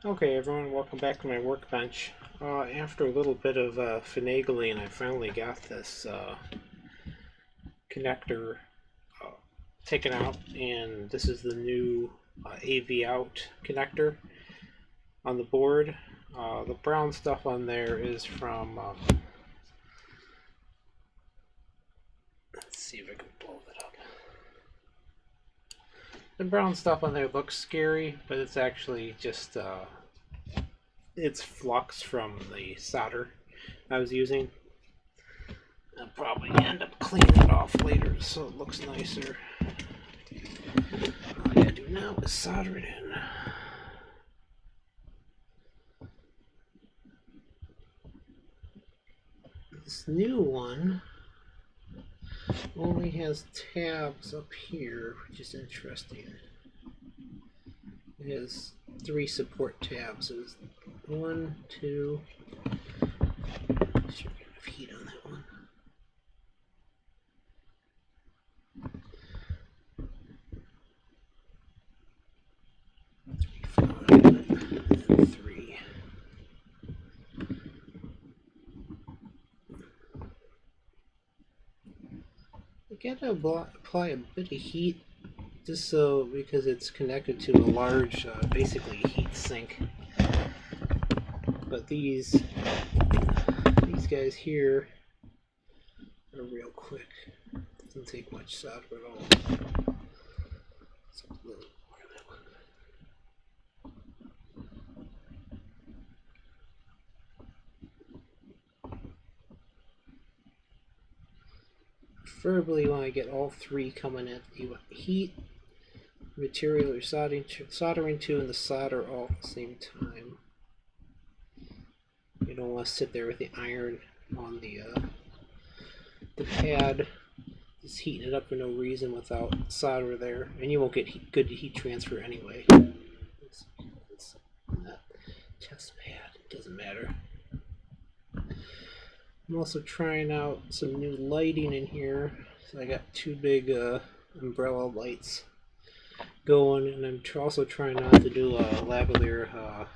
Okay, everyone, welcome back to my workbench. After a little bit of finagling, I finally got this connector uh, taken out, and this is the new AV out connector on the board. The brown stuff on there is from, let's see if I can blow that up. The brown stuff on there looks scary, but it's actually just it's flux from the solder I was using. I'll probably end up cleaning it off later so it looks nicer. All I gotta do now is solder it in. This new one only has tabs up here, which is interesting. It has 3 support tabs. There's 1, 2. Should get enough heat on that one. 3. I gotta apply a bit of heat just so because it's connected to a large, basically heat sink. But these guys here are real quick. Doesn't take much solder at all. So a little more of that one. Preferably when I get all 3 coming at the heat, material you're soldering to, and the solder all at the same time. You don't want to sit there with the iron on the pad, just heating it up for no reason without solder there, and you won't get good heat transfer anyway. It's on that test pad, it doesn't matter. I'm also trying out some new lighting in here. So I got 2 big umbrella lights going, and I'm also trying out the new lavalier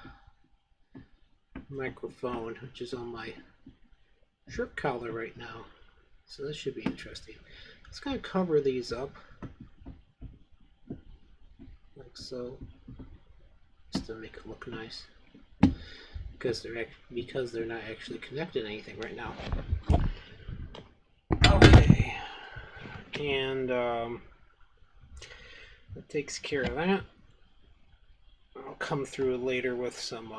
microphone, which is on my shirt collar right now. So this should be interesting. Let's kind of cover these up like so, just to make it look nice, because they're not actually connected to anything right now. Okay, and that takes care of that. I'll come through later with some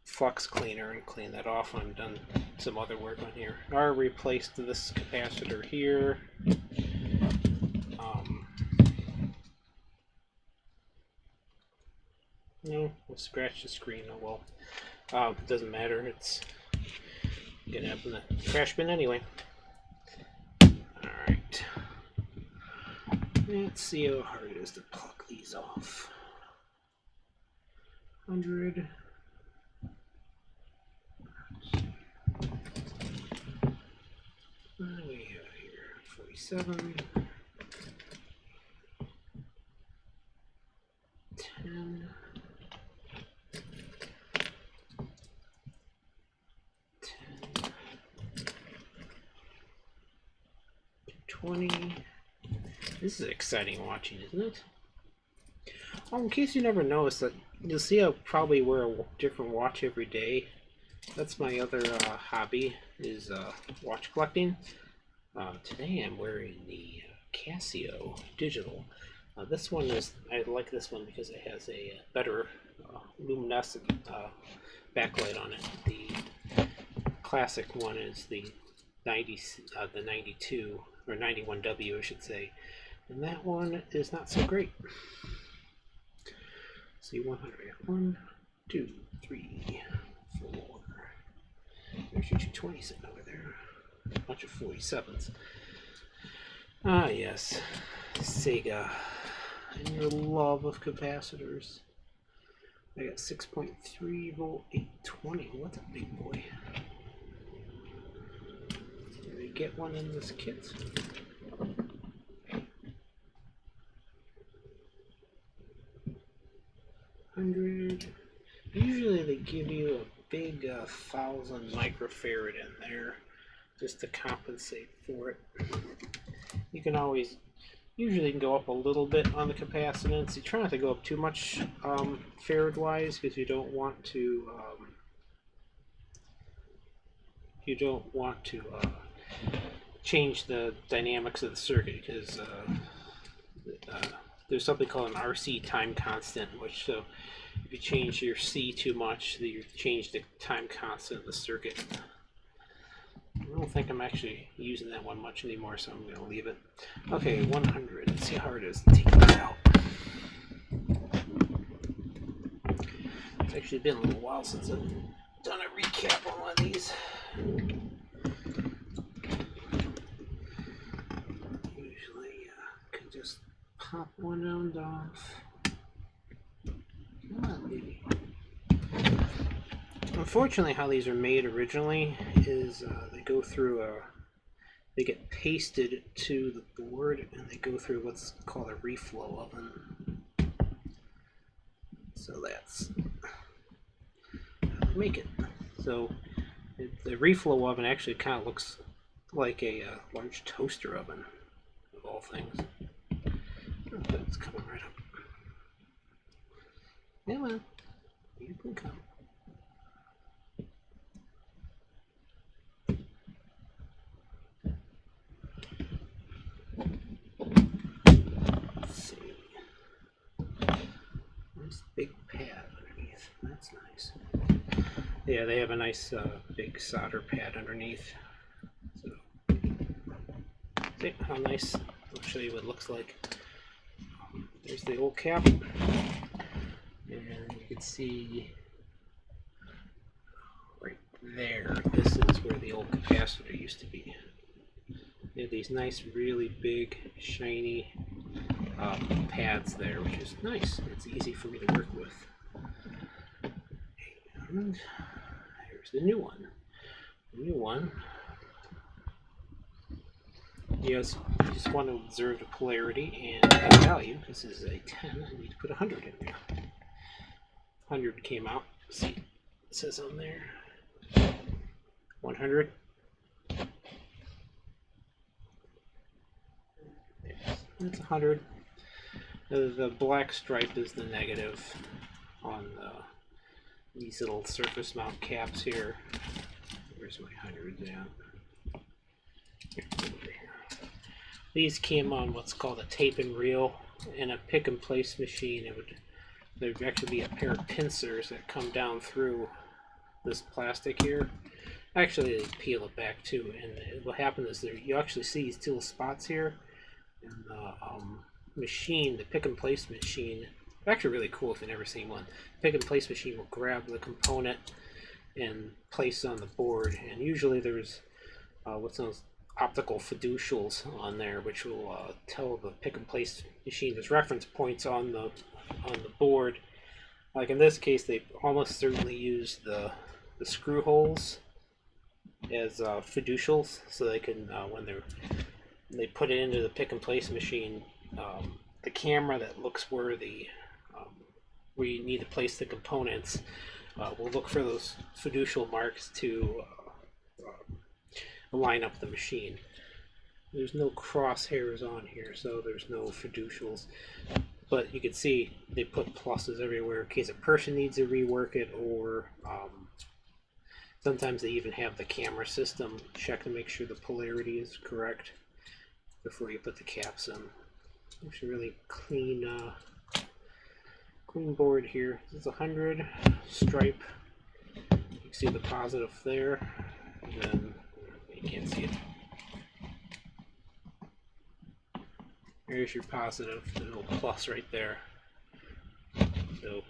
flux cleaner and clean that off when I'm done some other work on here. I replaced this capacitor here. No, we'll scratch the screen. Oh well. It doesn't matter. It's gonna end up in the trash bin anyway. Alright. Let's see how hard it is to pluck these off. 100. What do we have here? 47. 10. 20. This is exciting watching, isn't it? Oh, in case you never noticed, that you'll see I probably wear a different watch every day. That's my other hobby, is watch collecting. Today I'm wearing the Casio digital. This one is, I like this one because it has a better luminescent backlight on it. The classic one is the 92 or 91W, I should say, and that one is not so great. See, 100. 1, 2, 3, 4. There's your 220 sitting over there. A bunch of 47s. Ah, yes, Sega and your love of capacitors. I got 6.3 volt 820. What's a big boy? Did I get one in this kit? 100. Usually they give you a big 1,000 microfarad in there just to compensate for it. You can always, usually can go up a little bit on the capacitance. You try not to go up too much farad wise because you don't want to change the dynamics of the circuit, because there's something called an RC time constant, which, so if you change your C too much, you change the time constant of the circuit. I don't think I'm actually using that one much anymore, so I'm going to leave it. Okay, 100. Let's see how hard it is to take this out. It's actually been a little while since I've done a recap on one of these. Usually can just pop one end off. Come on, baby. Unfortunately, how these are made originally is they go through they get pasted to the board, and they go through what's called a reflow oven. So that's how they make it. So the reflow oven actually kind of looks like a large toaster oven, of all things. Oh, it's coming right up. Come on, you can come. Let's see. Nice big pad underneath. That's nice. Yeah, they have a nice big solder pad underneath. So, see how nice. I'll show you what it looks like. There's the old cap, and you can see right there, this is where the old capacitor used to be. They have these nice, really big, shiny pads there, which is nice. It's easy for me to work with. And here's the new one. The new one. Yes, you just want to observe the polarity and the value. This is a 10. I need to put 100 in there. 100 came out. Let's see, it says on there 100. That's 100. The black stripe is the negative on these little surface mount caps here. Where's my 100s at? These came on what's called a tape and reel. In a pick and place machine, there'd actually be a pair of pincers that come down through this plastic here. Actually, they peel it back too, and what happens is you actually see these little spots here. And the machine, the pick and place machine, actually really cool if you've never seen one. Pick and place machine will grab the component and place it on the board, and usually there's what's known as optical fiducials on there, which will tell the pick and place machine there's reference points on the board. Like in this case, they almost certainly use the screw holes as fiducials, so they can when they put it into the pick and place machine, the camera that looks where you need to place the components will look for those fiducial marks to line up the machine. There's no crosshairs on here, so there's no fiducials, but you can see they put pluses everywhere in case a person needs to rework it, or sometimes they even have the camera system check to make sure the polarity is correct before you put the caps in. It's a really clean board here. This is 100 stripe. You can see the positive there, and then you can't see it. There's your positive, the little plus right there. So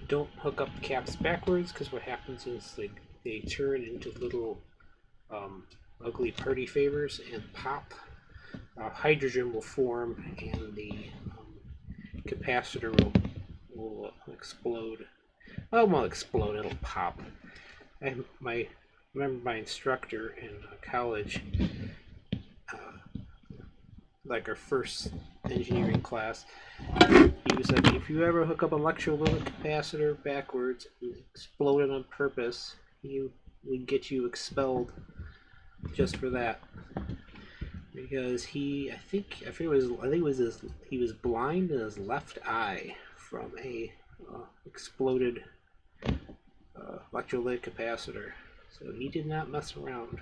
don't hook up the caps backwards, because what happens is they turn into little ugly party favors and pop. Hydrogen will form, and the capacitor will explode. Well, it won't explode, it'll pop. I remember my instructor in college, like our first engineering class. He was like, if you ever hook up an electrolytic capacitor backwards and explode it on purpose, he would get you expelled just for that. Because he was blind in his left eye from a exploded electrolytic capacitor. So he did not mess around.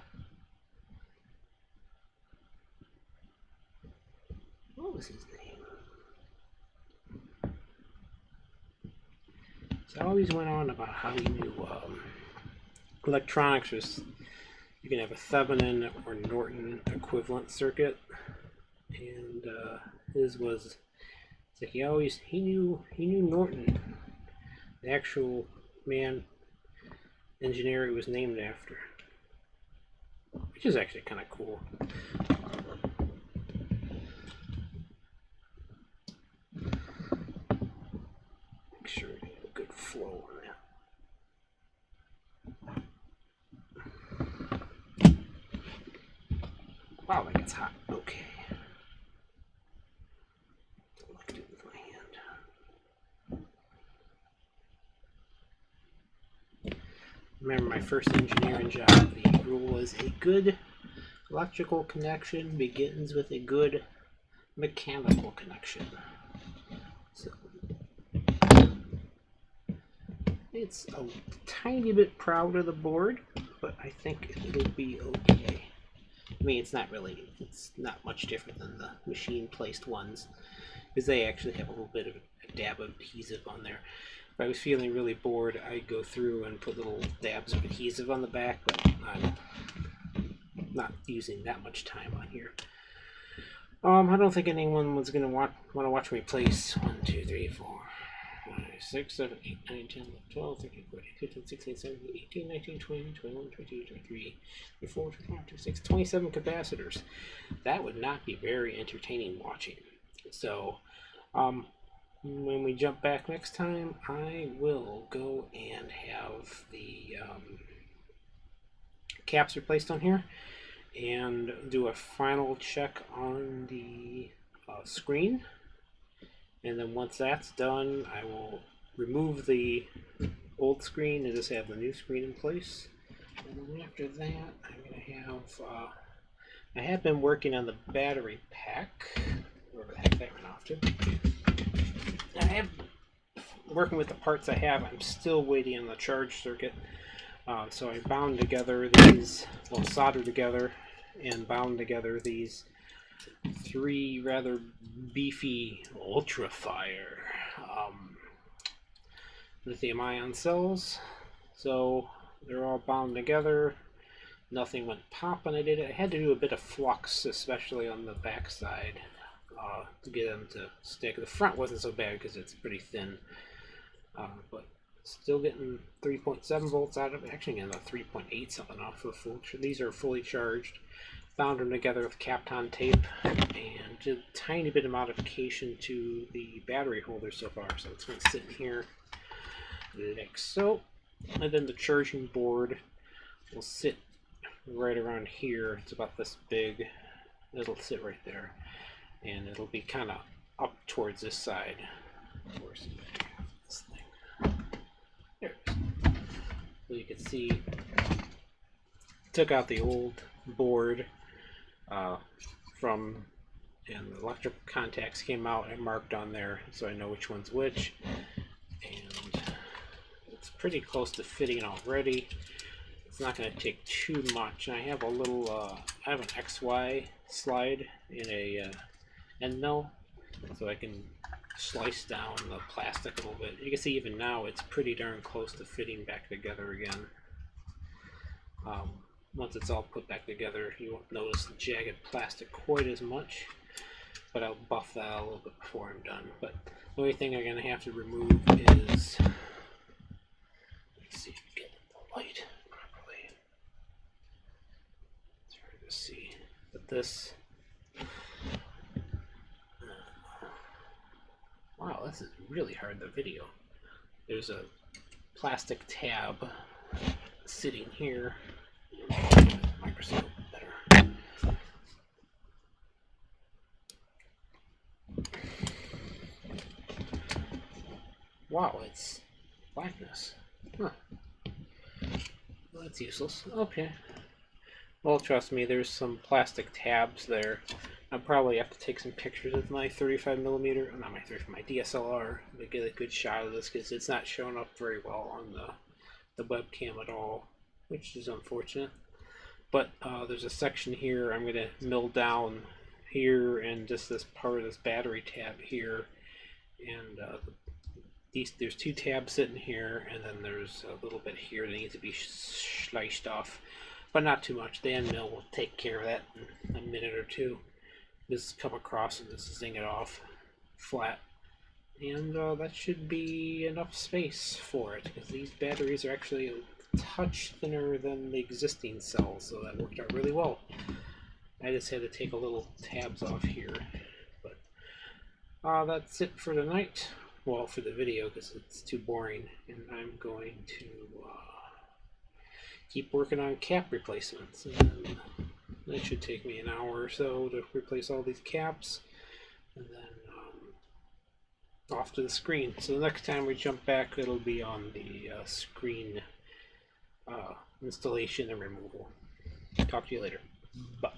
What was his name? So I always went on about how he knew electronics was, you can have a Thevenin or Norton equivalent circuit, and his was, it's like he knew Norton, the actual engineer it was named after, which is actually kind of cool. Make sure we get a good flow on that. Wow, that gets hot. Okay. Don't like to do it with my hand. Remember my first engineering job, the rule was a good electrical connection begins with a good mechanical connection. So it's a tiny bit proud of the board, but I think it'll be okay. I mean, it's not much different than the machine placed ones, because they actually have a little bit of a dab of adhesive on there. If I was feeling really bored, I'd go through and put little dabs of adhesive on the back, but I'm not using that much time on here. I don't think anyone was going to want to watch me place 1, 2, 3, 4, 5, 6, 7, 8, 9, 10, 11, 12, 13, 14, 15, 16, 17, 18, 19, 20, 21, 22, 23, 24, 25, 26, 27 capacitors. That would not be very entertaining watching. So, when we jump back next time, I will go and have the caps replaced on here and do a final check on the screen. And then once that's done, I will remove the old screen and just have the new screen in place. And then after that, I'm going to have, I have been working on the battery pack, wherever the heck that went off to. I have, working with the parts I have, I'm still waiting on the charge circuit. So I bound together these, well, soldered together and bound together these 3 rather beefy ultra-fire lithium-ion cells. So they're all bound together. Nothing went pop when I did it. I had to do a bit of flux, especially on the back side, to get them to stick. The front wasn't so bad because it's pretty thin, but still getting 3.7 volts out of it. Actually getting about 3.8 something off of full. These are fully charged. Bound them together with Kapton tape and did a tiny bit of modification to the battery holder so far. So it's going to sit in here like so. And then the charging board will sit right around here. It's about this big. It'll sit right there. And it'll be kind of up towards this side. Where's this thing? There it is. So you can see, took out the old board from, and the electrical contacts came out and marked on there, so I know which one's which. And it's pretty close to fitting already. It's not going to take too much. And I have a little, I have an XY slide in a end mill, so I can slice down the plastic a little bit. You can see even now it's pretty darn close to fitting back together again. Once it's all put back together, you won't notice the jagged plastic quite as much, but I'll buff that a little bit before I'm done. But the only thing I'm going to have to remove is, let's see if we get the light properly. It's hard to see, but this, wow, this is really hard, the video. There's a plastic tab sitting here. Microscope better. Wow, it's blackness. Huh. Well, that's useless. Okay. Well, trust me, there's some plastic tabs there. I'll probably have to take some pictures with my 35mm, not my DSLR, to get a good shot of this, because it's not showing up very well on the webcam at all, which is unfortunate. But there's a section here I'm going to mill down here, and just this part of this battery tab here, and there's two tabs sitting here, and then there's a little bit here that needs to be sliced off, but not too much. The end mill will take care of that in a minute or two. Just come across and just zing it off flat, and that should be enough space for it, because these batteries are actually a touch thinner than the existing cells, so that worked out really well. I just had to take a little tabs off here, but that's it for tonight. Well, for the video, because it's too boring, and I'm going to keep working on cap replacements. And that should take me an hour or so to replace all these caps, and then off to the screen. So the next time we jump back, it'll be on the screen installation and removal. Talk to you later. Bye.